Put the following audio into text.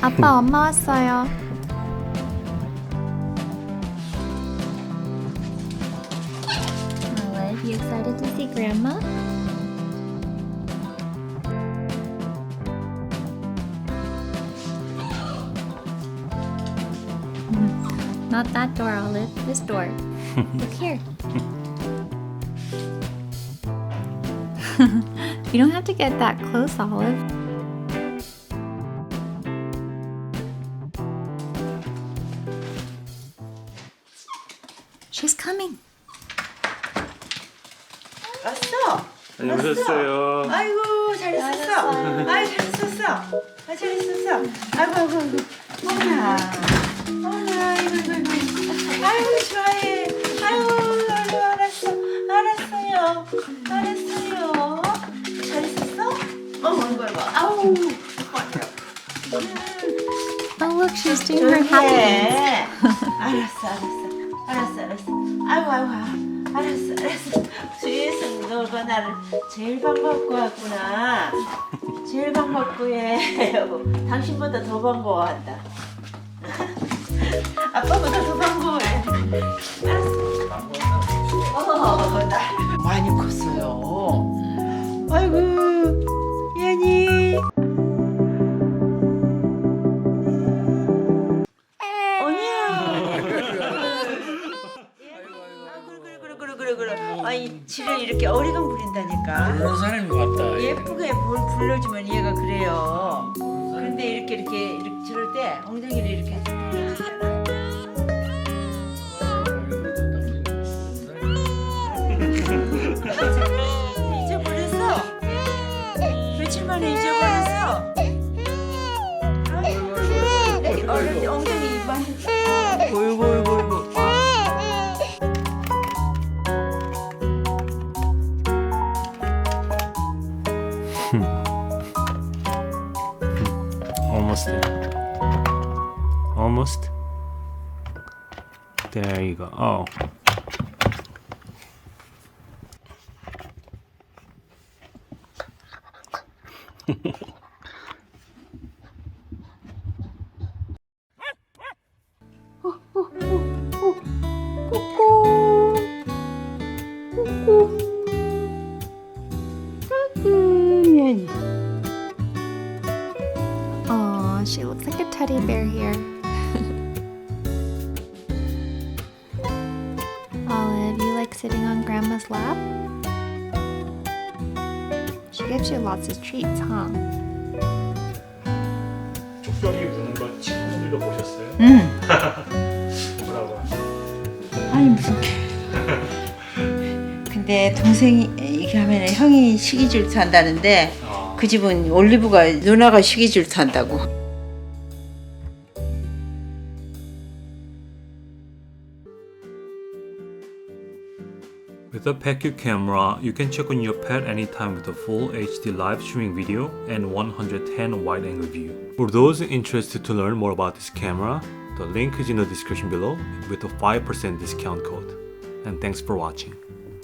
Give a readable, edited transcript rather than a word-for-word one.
아빠, 엄마 왔어요. Olive, you excited to see Grandma? Not that door, Olive. This door. Look here. You don't have to get that close, Olive. She's coming. 왔어? 오셨어요. 아이고 잘 있었어. 아이 잘 있었어. 아 잘 있었어. 아이고 아이고 아이고. 어머나. 어머나 이거 이거 이거. 아이고 좋아해. 아이고 아이고 알았어. 알았어요. 알았어요. 잘 있었어? 어머 이거 이거. 아우. Oh, look, she's doing her happy dance. 알았어 알았어. 알았어 알았어. 아이고 아이고. 알았어 알았어. 주위에서 너가 나를 제일 반갑고 하구나. 제일 반갑고 해. 여보, 당신보다 더 반가워한다. 아빠보다 더 반가워해. 알았어. 나 많이 컸어요. 아이고 얘니. 그래. 아니 지를 이렇게 어리광 부린다니까. 그런 사람인 것 같다. 예쁘게 불러주면 얘가 그래요. 그런데 이렇게 저럴 때 엉덩이를 이렇게 잊어버렸어. 며칠 만에 잊어버렸어. 엉덩이 만졌다. 어이구. Almost there. Almost. There you go. Oh. 얘니. Oh, she looks like a teddy bear here. Olive, you like sitting on Grandma's lap? She gives you lots of treats, huh? 족벽이 부는 거 친구들도 보셨어요? 응. 뭐라고? 아니 무슨. 근데 동생이 이렇게 하면 형이 식이 질투한다는데 그 집은 올리브가 누나가 식이 질투한다고. With a PetQ camera, you can check on your pet anytime with a full HD live streaming video and 110 wide-angle view. For those interested to learn more about this camera, the link is in the description below with a 5% discount code. And thanks for watching.